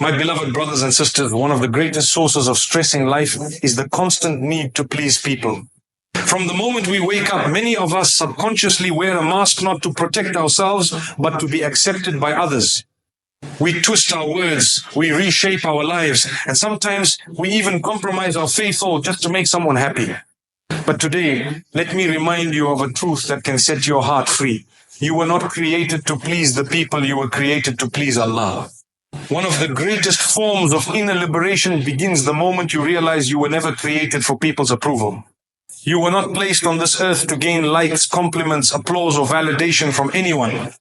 My beloved brothers and sisters, one of the greatest sources of stress in life is the constant need to please people. From the moment we wake up, many of us subconsciously wear a mask not to protect ourselves, but to be accepted by others. We twist our words, we reshape our lives, and sometimes we even compromise our faith just to make someone happy. But today, let me remind you of a truth that can set your heart free. You were not created to please the people, you were created to please Allah. One of the greatest forms of inner liberation begins the moment you realize you were never created for people's approval. You were not placed on this earth to gain likes, compliments, applause, or validation from anyone.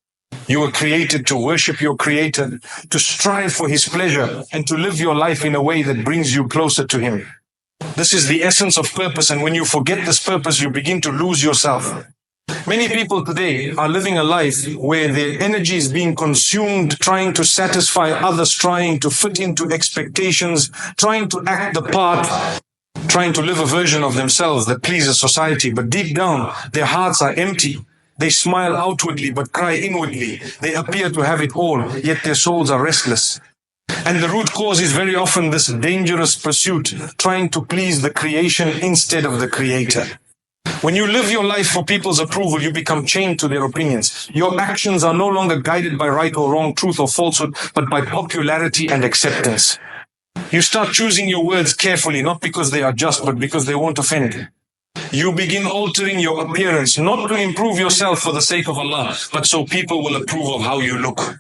You were created to worship your Creator, to strive for His pleasure, and to live your life in a way that brings you closer to Him. This is the essence of purpose, and when you forget this purpose, you begin to lose yourself. Many people today are living a life where their energy is being consumed trying to satisfy others, trying to fit into expectations, trying to act the part, trying to live a version of themselves that pleases society. But deep down, their hearts are empty. They smile outwardly but cry inwardly. They appear to have it all, yet their souls are restless. And the root cause is very often this dangerous pursuit, trying to please the creation instead of the Creator. When you live your life for people's approval, you become chained to their opinions. Your actions are no longer guided by right or wrong, truth or falsehood, but by popularity and acceptance. You start choosing your words carefully, not because they are just, but because they won't offend. You begin altering your appearance, not to improve yourself for the sake of Allah, but so people will approve of how you look.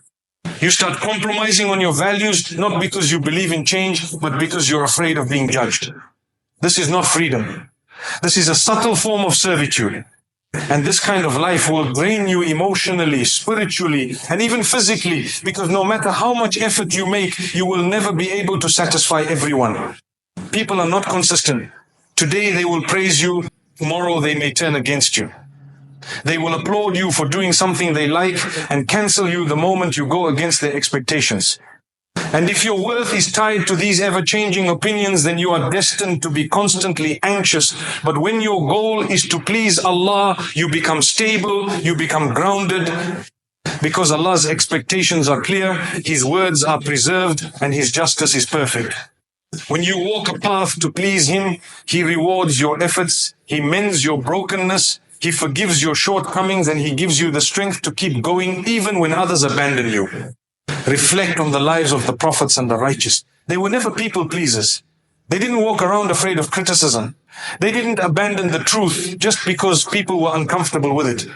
You start compromising on your values, not because you believe in change, but because you're afraid of being judged. This is not freedom. This is a subtle form of servitude. And this kind of life will drain you emotionally, spiritually, and even physically, because no matter how much effort you make, you will never be able to satisfy everyone. People are not consistent. Today they will praise you, tomorrow they may turn against you. They will applaud you for doing something they like and cancel you the moment you go against their expectations. And if your worth is tied to these ever-changing opinions, then you are destined to be constantly anxious. But when your goal is to please Allah, you become stable, you become grounded, because Allah's expectations are clear, His words are preserved, and His justice is perfect. When you walk a path to please Him, He rewards your efforts, He mends your brokenness, He forgives your shortcomings, and He gives you the strength to keep going even when others abandon you. Reflect on the lives of the prophets and the righteous. They were never people pleasers. They didn't walk around afraid of criticism. They didn't abandon the truth just because people were uncomfortable with it.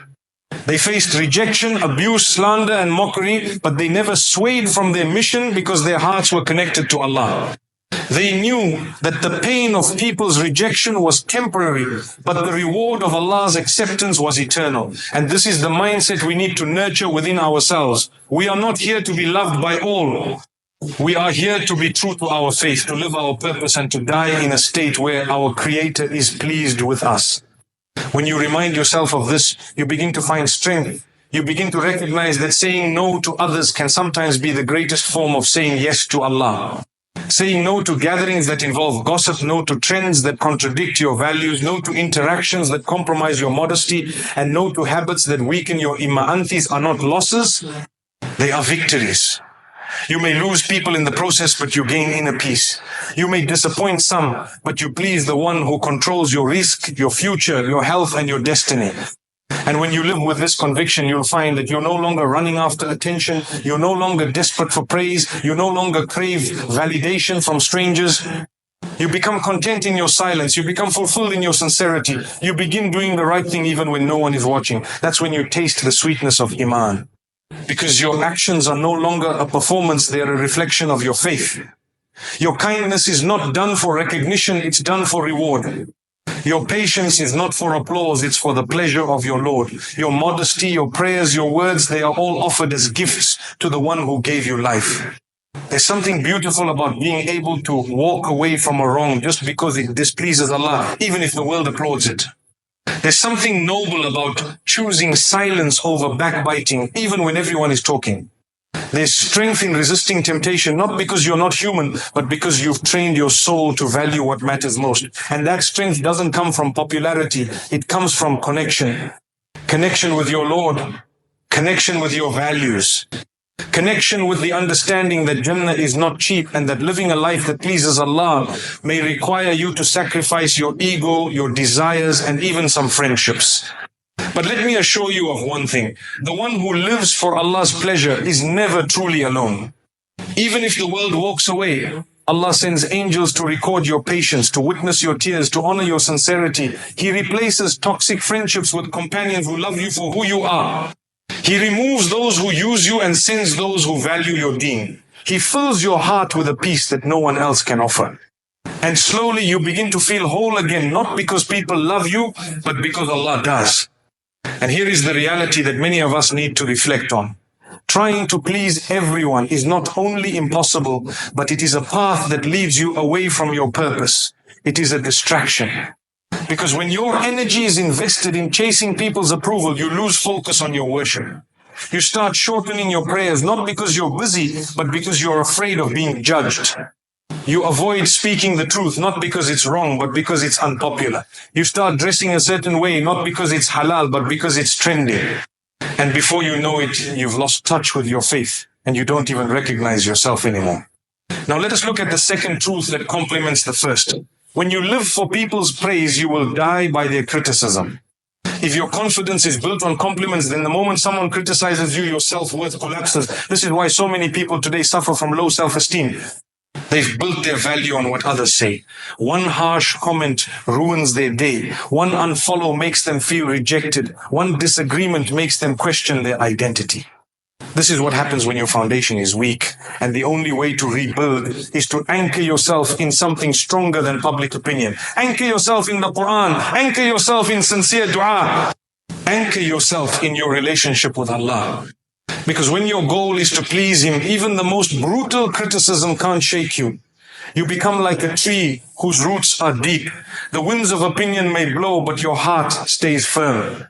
They faced rejection, abuse, slander, and mockery, but they never swayed from their mission because their hearts were connected to Allah. They knew that the pain of people's rejection was temporary, but the reward of Allah's acceptance was eternal. And this is the mindset we need to nurture within ourselves. We are not here to be loved by all. We are here to be true to our faith, to live our purpose, and to die in a state where our Creator is pleased with us. When you remind yourself of this, you begin to find strength. You begin to recognize that saying no to others can sometimes be the greatest form of saying yes to Allah. Saying no to gatherings that involve gossip, no to trends that contradict your values, no to interactions that compromise your modesty, and no to habits that weaken your ima'anthis are not losses, they are victories. You may lose people in the process, but you gain inner peace. You may disappoint some, but you please the one who controls your risk, your future, your health, and your destiny. And when you live with this conviction, you'll find that you're no longer running after attention, you're no longer desperate for praise, you no longer crave validation from strangers. You become content in your silence, you become fulfilled in your sincerity, you begin doing the right thing even when no one is watching. That's when you taste the sweetness of Iman. Because your actions are no longer a performance, they are a reflection of your faith. Your kindness is not done for recognition, it's done for reward. Your patience is not for applause, it's for the pleasure of your Lord. Your modesty, your prayers, your words, they are all offered as gifts to the one who gave you life. There's something beautiful about being able to walk away from a wrong just because it displeases Allah, even if the world applauds it. There's something noble about choosing silence over backbiting, even when everyone is talking. There's strength in resisting temptation, not because you're not human, but because you've trained your soul to value what matters most. And that strength doesn't come from popularity, it comes from connection. Connection with your Lord, connection with your values. Connection with the understanding that Jannah is not cheap and that living a life that pleases Allah may require you to sacrifice your ego, your desires, and even some friendships. But let me assure you of one thing. The one who lives for Allah's pleasure is never truly alone. Even if the world walks away, Allah sends angels to record your patience, to witness your tears, to honor your sincerity. He replaces toxic friendships with companions who love you for who you are. He removes those who use you and sends those who value your deen. He fills your heart with a peace that no one else can offer. And slowly you begin to feel whole again, not because people love you, but because Allah does. And here is the reality that many of us need to reflect on. Trying to please everyone is not only impossible, but it is a path that leads you away from your purpose. It is a distraction. Because when your energy is invested in chasing people's approval, you lose focus on your worship. You start shortening your prayers, not because you're busy, but because you're afraid of being judged. You avoid speaking the truth, not because it's wrong, but because it's unpopular. You start dressing a certain way, not because it's halal, but because it's trendy. And before you know it, you've lost touch with your faith, and you don't even recognize yourself anymore. Now let us look at the second truth that complements the first. When you live for people's praise, you will die by their criticism. If your confidence is built on compliments, then the moment someone criticizes you, your self-worth collapses. This is why so many people today suffer from low self-esteem. They've built their value on what others say. One harsh comment ruins their day. One unfollow makes them feel rejected. One disagreement makes them question their identity. This is what happens when your foundation is weak. And the only way to rebuild is to anchor yourself in something stronger than public opinion. Anchor yourself in the Quran. Anchor yourself in sincere dua. Anchor yourself in your relationship with Allah. Because when your goal is to please Him, even the most brutal criticism can't shake you. You become like a tree whose roots are deep. The winds of opinion may blow, but your heart stays firm.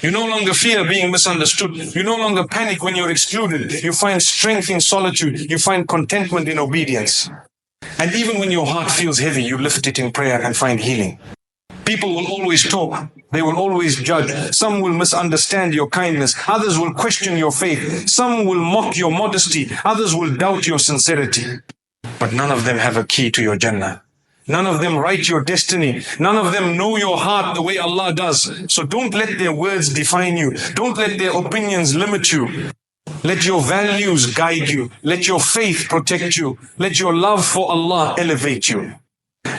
You no longer fear being misunderstood. You no longer panic when you're excluded. You find strength in solitude. You find contentment in obedience. And even when your heart feels heavy, you lift it in prayer and find healing. People will always talk. They will always judge. Some will misunderstand your kindness. Others will question your faith. Some will mock your modesty. Others will doubt your sincerity. But none of them have a key to your Jannah. None of them write your destiny. None of them know your heart the way Allah does. So don't let their words define you. Don't let their opinions limit you. Let your values guide you. Let your faith protect you. Let your love for Allah elevate you.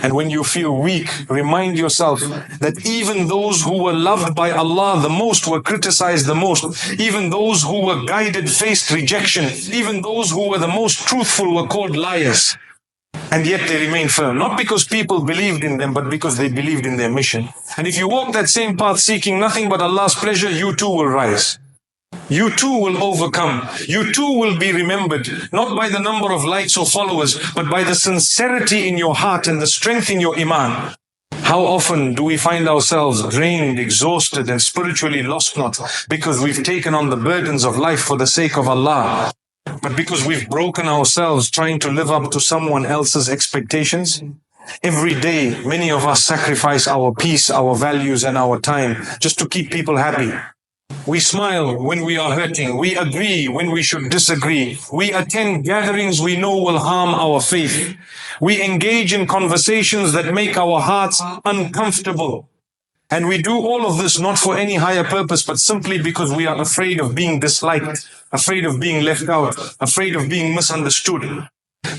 And when you feel weak, remind yourself that even those who were loved by Allah the most were criticized the most. Even those who were guided faced rejection. Even those who were the most truthful were called liars. And yet they remain firm, not because people believed in them, but because they believed in their mission. And if you walk that same path seeking nothing but Allah's pleasure, you too will rise. You too will overcome. You too will be remembered, not by the number of likes or followers, but by the sincerity in your heart and the strength in your iman. How often do we find ourselves drained, exhausted, and spiritually lost not because we've taken on the burdens of life for the sake of Allah, but because we've broken ourselves trying to live up to someone else's expectations? Every day, many of us sacrifice our peace, our values, and our time just to keep people happy. We smile when we are hurting. We agree when we should disagree. We attend gatherings we know will harm our faith. We engage in conversations that make our hearts uncomfortable. And we do all of this not for any higher purpose, but simply because we are afraid of being disliked, afraid of being left out, afraid of being misunderstood.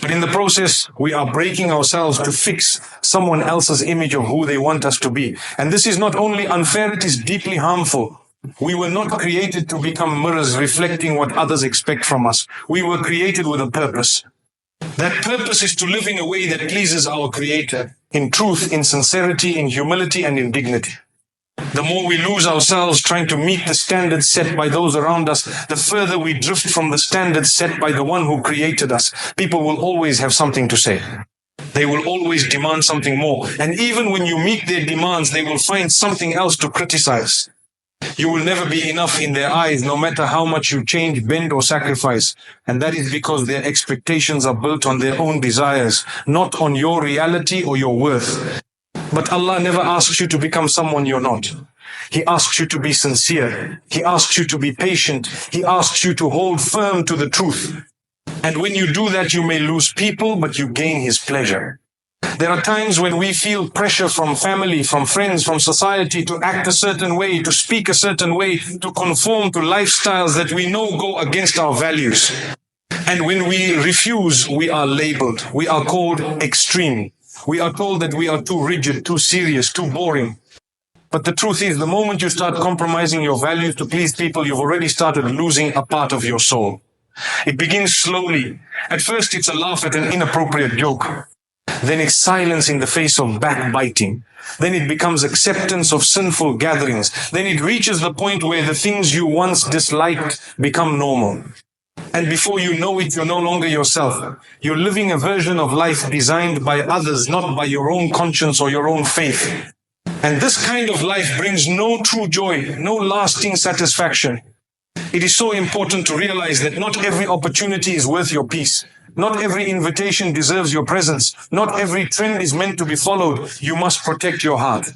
But in the process, we are breaking ourselves to fix someone else's image of who they want us to be. And this is not only unfair, it is deeply harmful. We were not created to become mirrors reflecting what others expect from us. We were created with a purpose. That purpose is to live in a way that pleases our Creator, in truth, in sincerity, in humility, and in dignity. The more we lose ourselves trying to meet the standards set by those around us, the further we drift from the standards set by the one who created us. People will always have something to say. They will always demand something more. And even when you meet their demands, they will find something else to criticize. You will never be enough in their eyes, no matter how much you change, bend, or sacrifice. And that is because their expectations are built on their own desires, not on your reality or your worth. But Allah never asks you to become someone you're not. He asks you to be sincere. He asks you to be patient. He asks you to hold firm to the truth. And when you do that, you may lose people, but you gain His pleasure. There are times when we feel pressure from family, from friends, from society to act a certain way, to speak a certain way, to conform to lifestyles that we know go against our values. And when we refuse, we are labeled. We are called extreme. We are told that we are too rigid, too serious, too boring. But the truth is, the moment you start compromising your values to please people, you've already started losing a part of your soul. It begins slowly. At first, it's a laugh at an inappropriate joke. Then it's silence in the face of backbiting. Then it becomes acceptance of sinful gatherings. Then it reaches the point where the things you once disliked become normal. And before you know it, you're no longer yourself. You're living a version of life designed by others, not by your own conscience or your own faith. And this kind of life brings no true joy, no lasting satisfaction. It is so important to realize that not every opportunity is worth your peace. Not every invitation deserves your presence. Not every trend is meant to be followed. You must protect your heart.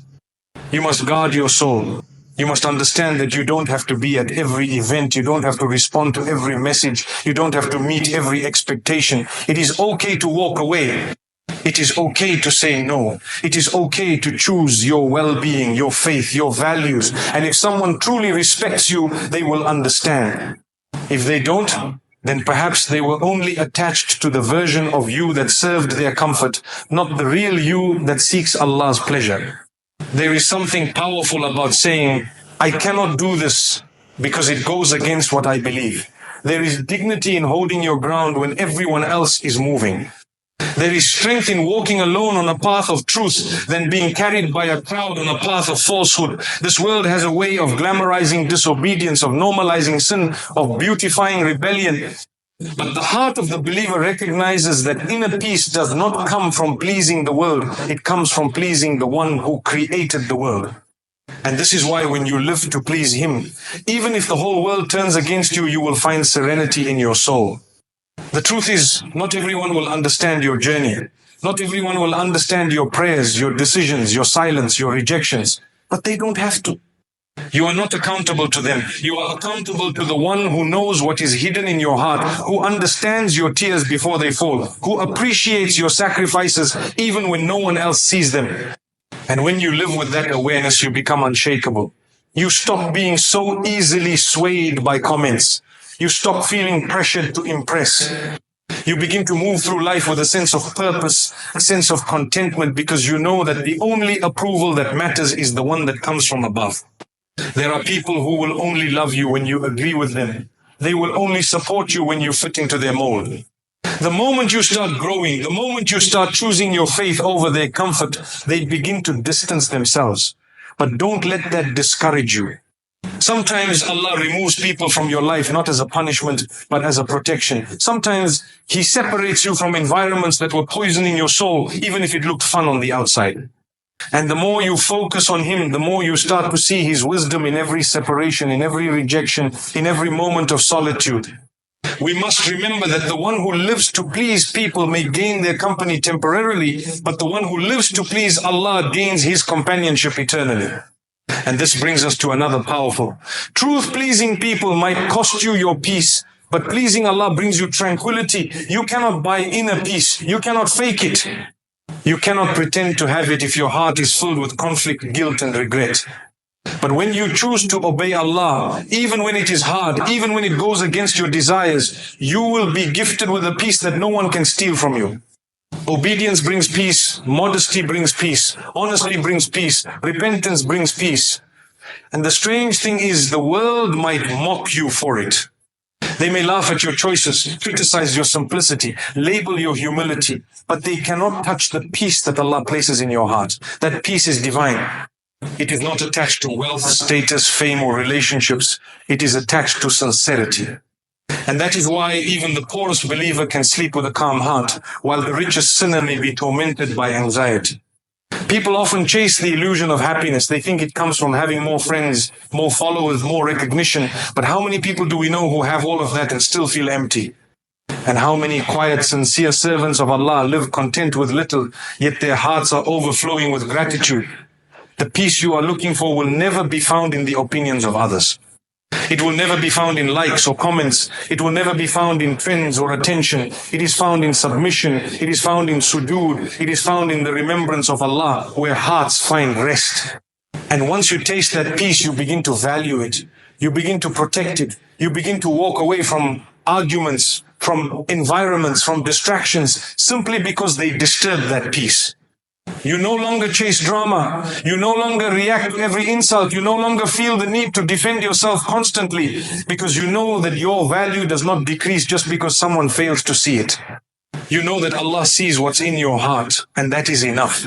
You must guard your soul. You must understand that you don't have to be at every event. You don't have to respond to every message. You don't have to meet every expectation. It is okay to walk away. It is okay to say no. It is okay to choose your well-being, your faith, your values. And if someone truly respects you, they will understand. If they don't, then perhaps they were only attached to the version of you that served their comfort, not the real you that seeks Allah's pleasure. There is something powerful about saying, I cannot do this because it goes against what I believe. There is dignity in holding your ground when everyone else is moving. There is strength in walking alone on a path of truth than being carried by a crowd on a path of falsehood. This world has a way of glamorizing disobedience, of normalizing sin, of beautifying rebellion. But the heart of the believer recognizes that inner peace does not come from pleasing the world. It comes from pleasing the one who created the world. And this is why when you live to please Him, even if the whole world turns against you, you will find serenity in your soul. The truth is, not everyone will understand your journey. Not everyone will understand your prayers, your decisions, your silence, your rejections. But they don't have to. You are not accountable to them. You are accountable to the one who knows what is hidden in your heart, who understands your tears before they fall, who appreciates your sacrifices even when no one else sees them. And when you live with that awareness, you become unshakable. You stop being so easily swayed by comments. You stop feeling pressured to impress. You begin to move through life with a sense of purpose, a sense of contentment, because you know that the only approval that matters is the one that comes from above. There are people who will only love you when you agree with them. They will only support you when you fit into their mold. The moment you start growing, the moment you start choosing your faith over their comfort, they begin to distance themselves. But don't let that discourage you. Sometimes Allah removes people from your life not as a punishment, but as a protection. Sometimes He separates you from environments that were poisoning your soul, even if it looked fun on the outside. And the more you focus on Him, the more you start to see His wisdom in every separation, in every rejection, in every moment of solitude. We must remember that the one who lives to please people may gain their company temporarily, but the one who lives to please Allah gains His companionship eternally. And this brings us to another powerful. Truth-pleasing people might cost you your peace, but pleasing Allah brings you tranquility. You cannot buy inner peace. You cannot fake it. You cannot pretend to have it if your heart is filled with conflict, guilt, and regret. But when you choose to obey Allah, even when it is hard, even when it goes against your desires, you will be gifted with a peace that no one can steal from you. Obedience brings peace, modesty brings peace, honesty brings peace, repentance brings peace. And the strange thing is, the world might mock you for it. They may laugh at your choices, criticize your simplicity, label your humility, but they cannot touch the peace that Allah places in your heart. That peace is divine. It is not attached to wealth, status, fame, or relationships. It is attached to sincerity. And that is why even the poorest believer can sleep with a calm heart, while the richest sinner may be tormented by anxiety. People often chase the illusion of happiness. They think it comes from having more friends, more followers, more recognition. But how many people do we know who have all of that and still feel empty? And how many quiet, sincere servants of Allah live content with little, yet their hearts are overflowing with gratitude? The peace you are looking for will never be found in the opinions of others. It will never be found in likes or comments. It will never be found in trends or attention. It is found in submission. It is found in sujood. It is found in the remembrance of Allah, where hearts find rest. And once you taste that peace, you begin to value it. You begin to protect it. You begin to walk away from arguments, from environments, from distractions, simply because they disturb that peace. You no longer chase drama. You no longer react to every insult. You no longer feel the need to defend yourself constantly, because you know that your value does not decrease just because someone fails to see it. You know that Allah sees what's in your heart, and that is enough.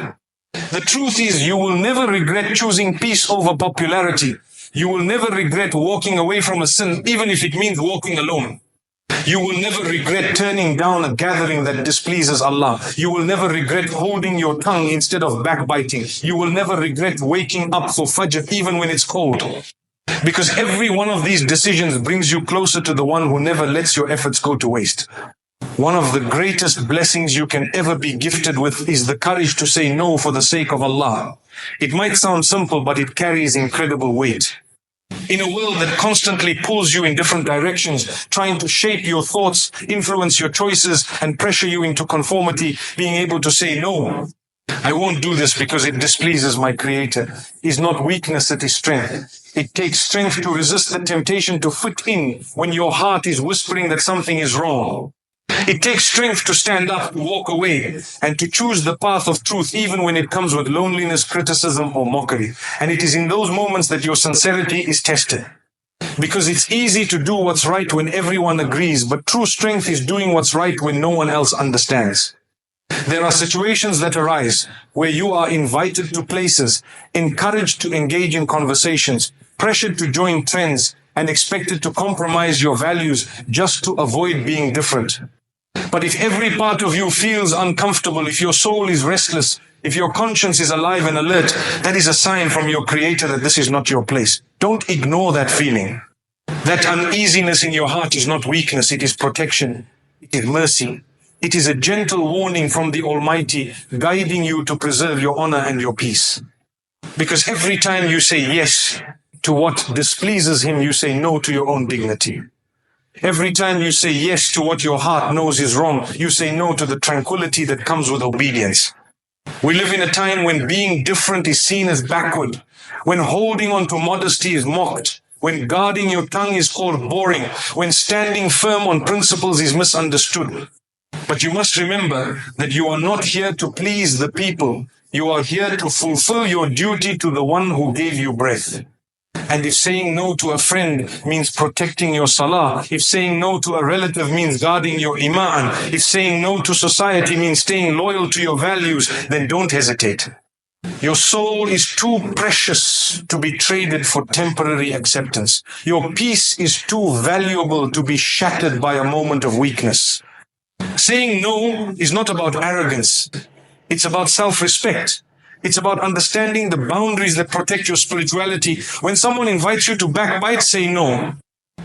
The truth is, you will never regret choosing peace over popularity. You will never regret walking away from a sin, even if it means walking alone. You will never regret turning down a gathering that displeases Allah. You will never regret holding your tongue instead of backbiting. You will never regret waking up for Fajr even when it's cold. Because every one of these decisions brings you closer to the one who never lets your efforts go to waste. One of the greatest blessings you can ever be gifted with is the courage to say no for the sake of Allah. It might sound simple, but it carries incredible weight. In a world that constantly pulls you in different directions, trying to shape your thoughts, influence your choices, and pressure you into conformity, being able to say no, I won't do this because it displeases my Creator, is not weakness, it is strength. It takes strength to resist the temptation to fit in when your heart is whispering that something is wrong. It takes strength to stand up, to walk away, and to choose the path of truth even when it comes with loneliness, criticism, or mockery. And it is in those moments that your sincerity is tested. Because it's easy to do what's right when everyone agrees, but true strength is doing what's right when no one else understands. There are situations that arise where you are invited to places, encouraged to engage in conversations, pressured to join trends, and expected to compromise your values just to avoid being different. But if every part of you feels uncomfortable, if your soul is restless, if your conscience is alive and alert, that is a sign from your Creator that this is not your place. Don't ignore that feeling. That uneasiness in your heart is not weakness, it is protection. It is mercy. It is a gentle warning from the Almighty, guiding you to preserve your honor and your peace. Because every time you say yes to what displeases Him, you say no to your own dignity. Every time you say yes to what your heart knows is wrong, you say no to the tranquility that comes with obedience. We live in a time when being different is seen as backward, when holding on to modesty is mocked, when guarding your tongue is called boring, when standing firm on principles is misunderstood. But you must remember that you are not here to please the people. You are here to fulfill your duty to the one who gave you breath. And if saying no to a friend means protecting your salah, if saying no to a relative means guarding your iman, if saying no to society means staying loyal to your values, then don't hesitate. Your soul is too precious to be traded for temporary acceptance. Your peace is too valuable to be shattered by a moment of weakness. Saying no is not about arrogance. It's about self-respect. It's about understanding the boundaries that protect your spirituality. When someone invites you to backbite, say no.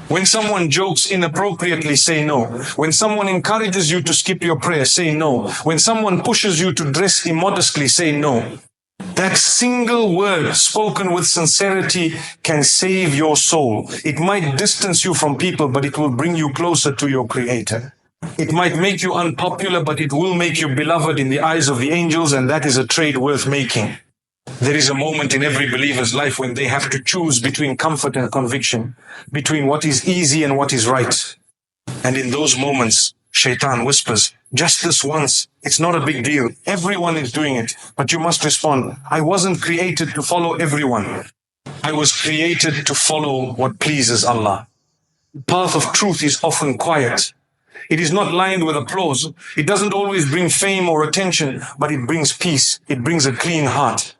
When someone jokes inappropriately, say no. When someone encourages you to skip your prayer, say no. When someone pushes you to dress immodestly, say no. That single word spoken with sincerity can save your soul. It might distance you from people, but it will bring you closer to your Creator. It might make you unpopular, but it will make you beloved in the eyes of the angels, and that is a trade worth making. There is a moment in every believer's life when they have to choose between comfort and conviction, between what is easy and what is right. And in those moments, Shaitan whispers, just this once, it's not a big deal. Everyone is doing it, but you must respond, I wasn't created to follow everyone. I was created to follow what pleases Allah. The path of truth is often quiet. It is not lined with applause. It doesn't always bring fame or attention, but it brings peace. It brings a clean heart.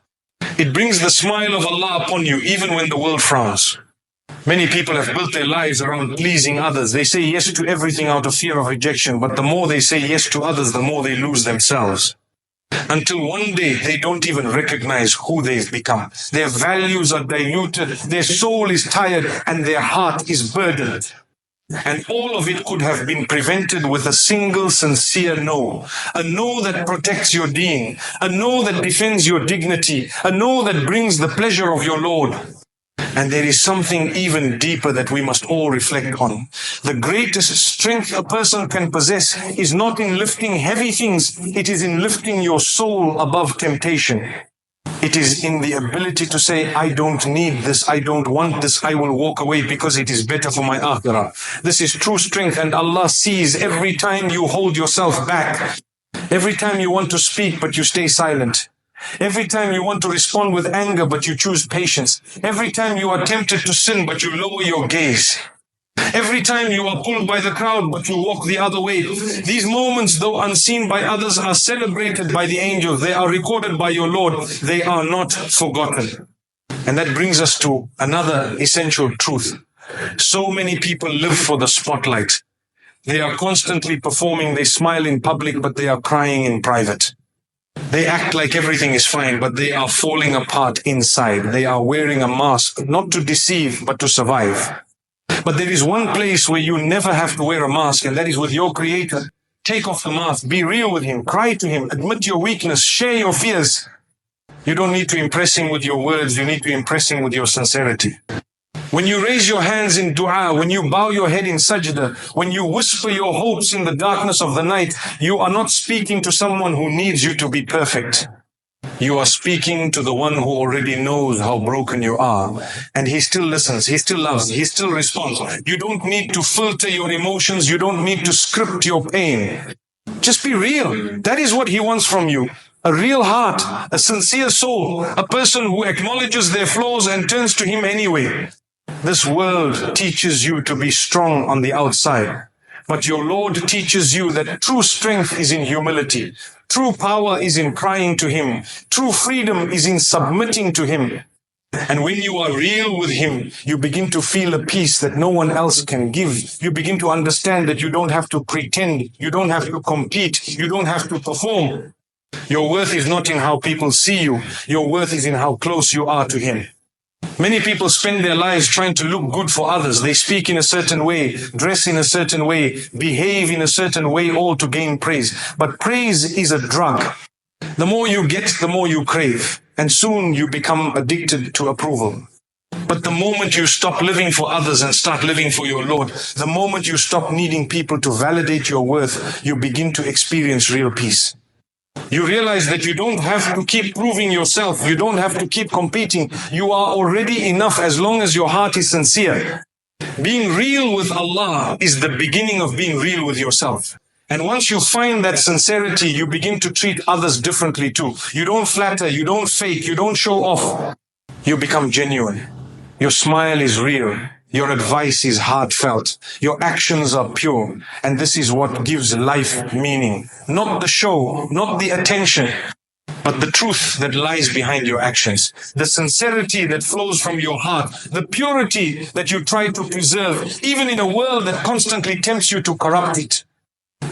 It brings the smile of Allah upon you, even when the world frowns. Many people have built their lives around pleasing others. They say yes to everything out of fear of rejection, but the more they say yes to others, the more they lose themselves. Until one day, they don't even recognize who they've become. Their values are diluted, their soul is tired, and their heart is burdened. And all of it could have been prevented with a single sincere no. A no that protects your deen. A no that defends your dignity. A no that brings the pleasure of your Lord. And there is something even deeper that we must all reflect on. The greatest strength a person can possess is not in lifting heavy things. It is in lifting your soul above temptation. It is in the ability to say, I don't need this, I don't want this, I will walk away because it is better for my akhirah. This is true strength, and Allah sees every time you hold yourself back. Every time you want to speak but you stay silent. Every time you want to respond with anger but you choose patience. Every time you are tempted to sin but you lower your gaze. Every time you are pulled by the crowd but you walk the other way. These moments, though unseen by others, are celebrated by the angels. They are recorded by your Lord. They are not forgotten. And that brings us to another essential truth. So many people live for the spotlight. They are constantly performing. They smile in public, but they are crying in private. They act like everything is fine, but they are falling apart inside. They are wearing a mask, not to deceive, but to survive. But there is one place where you never have to wear a mask, and that is with your Creator. Take off the mask, be real with Him, cry to Him, admit your weakness, share your fears. You don't need to impress Him with your words, you need to impress Him with your sincerity. When you raise your hands in dua, when you bow your head in sajda, when you whisper your hopes in the darkness of the night, you are not speaking to someone who needs you to be perfect. You are speaking to the one who already knows how broken you are. And He still listens, He still loves, He still responds. You don't need to filter your emotions, you don't need to script your pain. Just be real. That is what He wants from you. A real heart, a sincere soul, a person who acknowledges their flaws and turns to Him anyway. This world teaches you to be strong on the outside, but your Lord teaches you that true strength is in humility. True power is in crying to Him. True freedom is in submitting to Him. And when you are real with Him, you begin to feel a peace that no one else can give. You begin to understand that you don't have to pretend. You don't have to compete. You don't have to perform. Your worth is not in how people see you. Your worth is in how close you are to Him. Many people spend their lives trying to look good for others. They speak in a certain way, dress in a certain way, behave in a certain way, all to gain praise. But praise is a drug. The more you get, the more you crave. And soon you become addicted to approval. But the moment you stop living for others and start living for your Lord, the moment you stop needing people to validate your worth, you begin to experience real peace. You realize that you don't have to keep proving yourself. You don't have to keep competing. You are already enough as long as your heart is sincere. Being real with Allah is the beginning of being real with yourself. And once you find that sincerity, you begin to treat others differently too. You don't flatter, you don't fake, you don't show off. You become genuine. Your smile is real. Your advice is heartfelt. Your actions are pure. And this is what gives life meaning. Not the show, not the attention, but the truth that lies behind your actions. The sincerity that flows from your heart. The purity that you try to preserve, even in a world that constantly tempts you to corrupt it.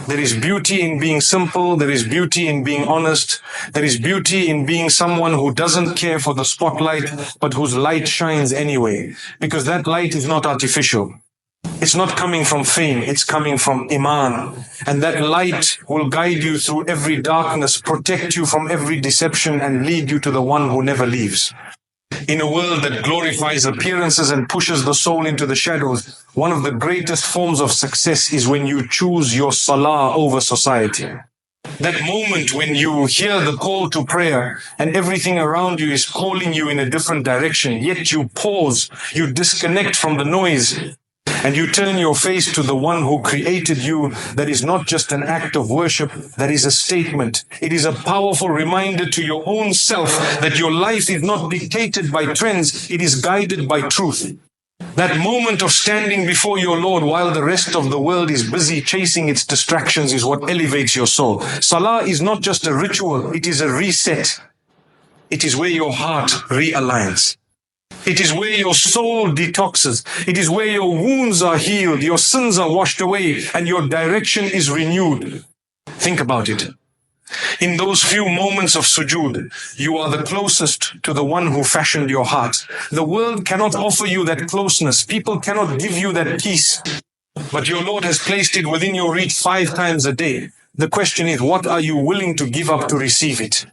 There is beauty in being simple. There is beauty in being honest. There is beauty in being someone who doesn't care for the spotlight, but whose light shines anyway. Because that light is not artificial. It's not coming from fame. It's coming from Iman. And that light will guide you through every darkness, protect you from every deception, and lead you to the one who never leaves. In a world that glorifies appearances and pushes the soul into the shadows, one of the greatest forms of success is when you choose your Salah over society. That moment when you hear the call to prayer and everything around you is calling you in a different direction, yet you pause, you disconnect from the noise, and you turn your face to the one who created you. That is not just an act of worship, that is a statement. It is a powerful reminder to your own self that your life is not dictated by trends, it is guided by truth. That moment of standing before your Lord while the rest of the world is busy chasing its distractions is what elevates your soul. Salah is not just a ritual, it is a reset. It is where your heart realigns. It is where your soul detoxes. It is where your wounds are healed, your sins are washed away, and your direction is renewed. Think about it. In those few moments of sujood, you are the closest to the one who fashioned your heart. The world cannot offer you that closeness. People cannot give you that peace. but your Lord has placed it within your reach 5 times a day. The question is, what are you willing to give up to receive it?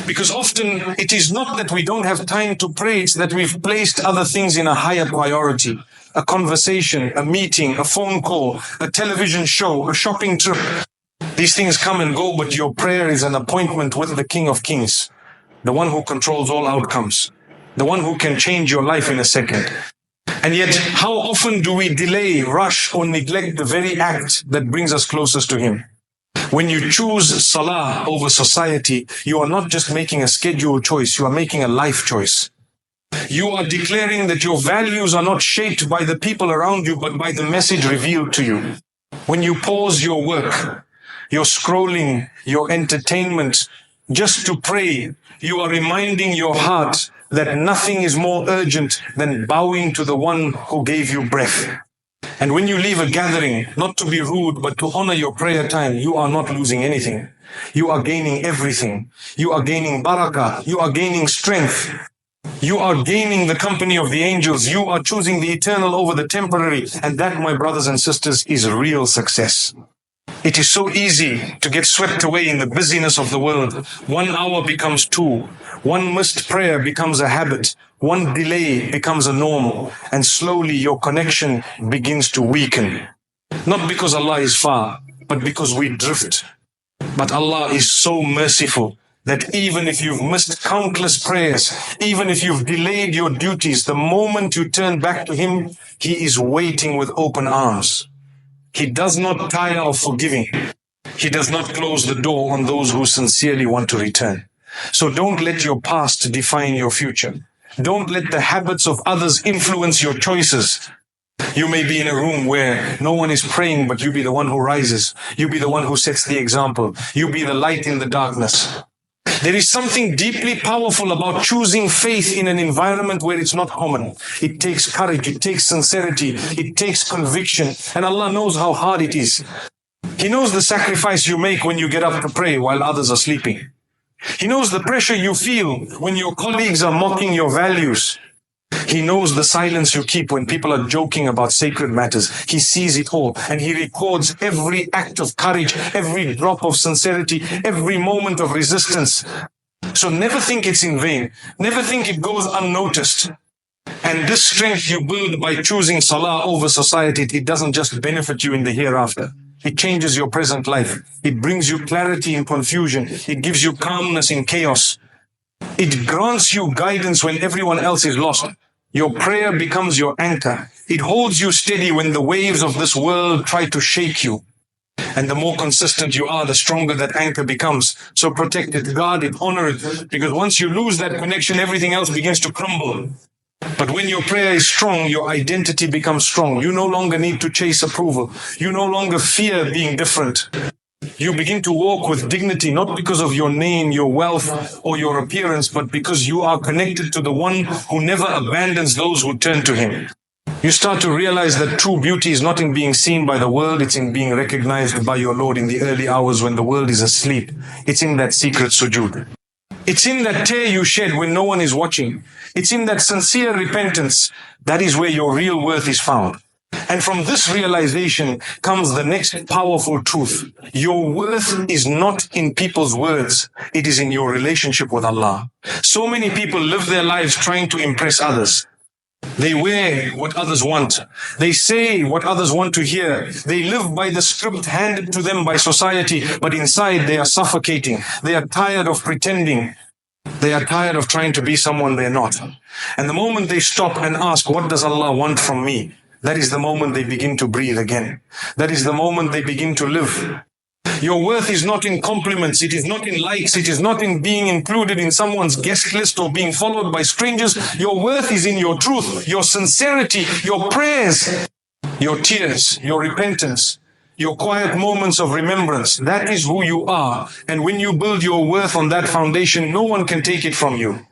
Because often it is not that we don't have time to pray, it's that we've placed other things in a higher priority. A conversation, a meeting, a phone call, a television show, a shopping trip. These things come and go, but your prayer is an appointment with the King of Kings, the one who controls all outcomes, the one who can change your life in a second. And yet, how often do we delay, rush, or neglect the very act that brings us closest to Him? When you choose Salah over society, you are not just making a schedule choice, you are making a life choice. You are declaring that your values are not shaped by the people around you, but by the message revealed to you. When you pause your work, your scrolling, your entertainment, just to pray, you are reminding your heart that nothing is more urgent than bowing to the one who gave you breath. And when you leave a gathering, not to be rude, but to honor your prayer time, you are not losing anything. You are gaining everything. You are gaining barakah. You are gaining strength. You are gaining the company of the angels. You are choosing the eternal over the temporary. And that, my brothers and sisters, is real success. It is so easy to get swept away in the busyness of the world. 1 hour becomes 2. One missed prayer becomes a habit. One delay becomes a norm. And slowly your connection begins to weaken. Not because Allah is far, but because we drift. But Allah is so merciful that even if you've missed countless prayers, even if you've delayed your duties, the moment you turn back to Him, He is waiting with open arms. He does not tire of forgiving. He does not close the door on those who sincerely want to return. So don't let your past define your future. Don't let the habits of others influence your choices. You may be in a room where no one is praying, but you be the one who rises. You be the one who sets the example. You be the light in the darkness. There is something deeply powerful about choosing faith in an environment where it's not common. It takes courage, it takes sincerity, it takes conviction, and Allah knows how hard it is. He knows the sacrifice you make when you get up to pray while others are sleeping. He knows the pressure you feel when your colleagues are mocking your values. He knows the silence you keep when people are joking about sacred matters. He sees it all, and He records every act of courage, every drop of sincerity, every moment of resistance. So never think it's in vain. Never think it goes unnoticed. And this strength you build by choosing Salah over society, it doesn't just benefit you in the hereafter. It changes your present life. It brings you clarity in confusion. It gives you calmness in chaos. It grants you guidance when everyone else is lost. Your prayer becomes your anchor. It holds you steady when the waves of this world try to shake you. And the more consistent you are, the stronger that anchor becomes. So protect it, guard it, honor it. Because once you lose that connection, everything else begins to crumble. But when your prayer is strong, your identity becomes strong. You no longer need to chase approval. You no longer fear being different. You begin to walk with dignity, not because of your name, your wealth, or your appearance, but because you are connected to the one who never abandons those who turn to Him. You start to realize that true beauty is not in being seen by the world, it's in being recognized by your Lord in the early hours when the world is asleep. It's in that secret sujood. It's in that tear you shed when no one is watching. It's in that sincere repentance. That is where your real worth is found. And from this realization comes the next powerful truth. Your worth is not in people's words. It is in your relationship with Allah. So many people live their lives trying to impress others. They wear what others want. They say what others want to hear. They live by the script handed to them by society, but inside they are suffocating. They are tired of pretending. They are tired of trying to be someone they're not. And the moment they stop and ask, what does Allah want from me? That is the moment they begin to breathe again. That is the moment they begin to live. Your worth is not in compliments. It is not in likes. It is not in being included in someone's guest list or being followed by strangers. Your worth is in your truth, your sincerity, your prayers, your tears, your repentance, your quiet moments of remembrance. That is who you are. And when you build your worth on that foundation, no one can take it from you.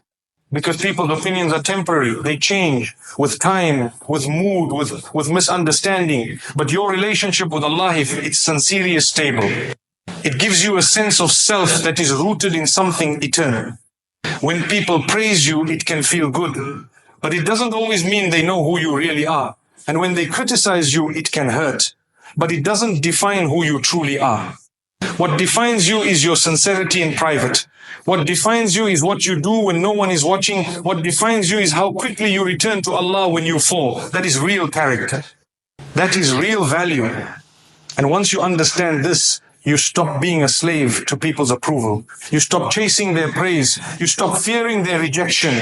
Because people's opinions are temporary. They change with time, with mood, with misunderstanding. But your relationship with Allah, if it's sincerely stable, it gives you a sense of self that is rooted in something eternal. When people praise you, it can feel good. But it doesn't always mean they know who you really are. And when they criticize you, it can hurt. But it doesn't define who you truly are. What defines you is your sincerity in private. What defines you is what you do when no one is watching. What defines you is how quickly you return to Allah when you fall. That is real character. That is real value. And once you understand this, you stop being a slave to people's approval. You stop chasing their praise. You stop fearing their rejection.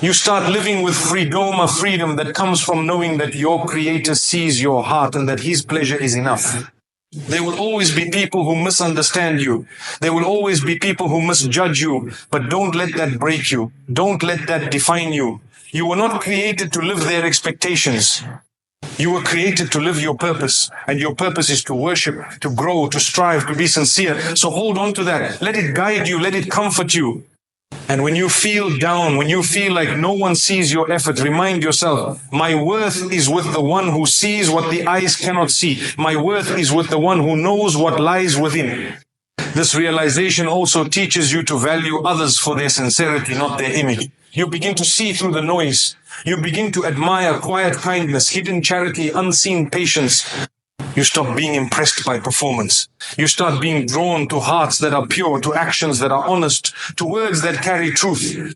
You start living with freedom, a freedom that comes from knowing that your Creator sees your heart and that His pleasure is enough. There will always be people who misunderstand you. There will always be people who misjudge you, but don't let that break you. Don't let that define you. You were not created to live their expectations. You were created to live your purpose, and your purpose is to worship, to grow, to strive, to be sincere. So hold on to that. Let it guide you. Let it comfort you. And when you feel down, when you feel like no one sees your effort, remind yourself, my worth is with the one who sees what the eyes cannot see. My worth is with the one who knows what lies within. This realization also teaches you to value others for their sincerity, not their image. You begin to see through the noise. You begin to admire quiet kindness, hidden charity, unseen patience. You stop being impressed by performance. You start being drawn to hearts that are pure, to actions that are honest, to words that carry truth.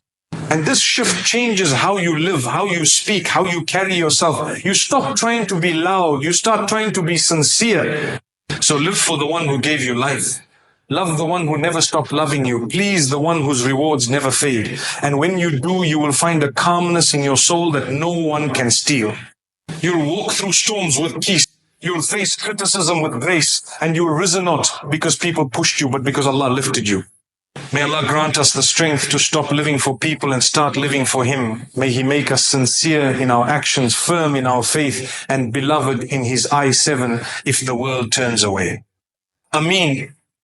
And this shift changes how you live, how you speak, how you carry yourself. You stop trying to be loud. You start trying to be sincere. So live for the one who gave you life. Love the one who never stopped loving you. Please the one whose rewards never fade. And when you do, you will find a calmness in your soul that no one can steal. You'll walk through storms with peace. You'll face criticism with grace, and you'll risen not because people pushed you, but because Allah lifted you. May Allah grant us the strength to stop living for people and start living for Him. May He make us sincere in our actions, firm in our faith, and beloved in His eye 7 if the world turns away. Ameen.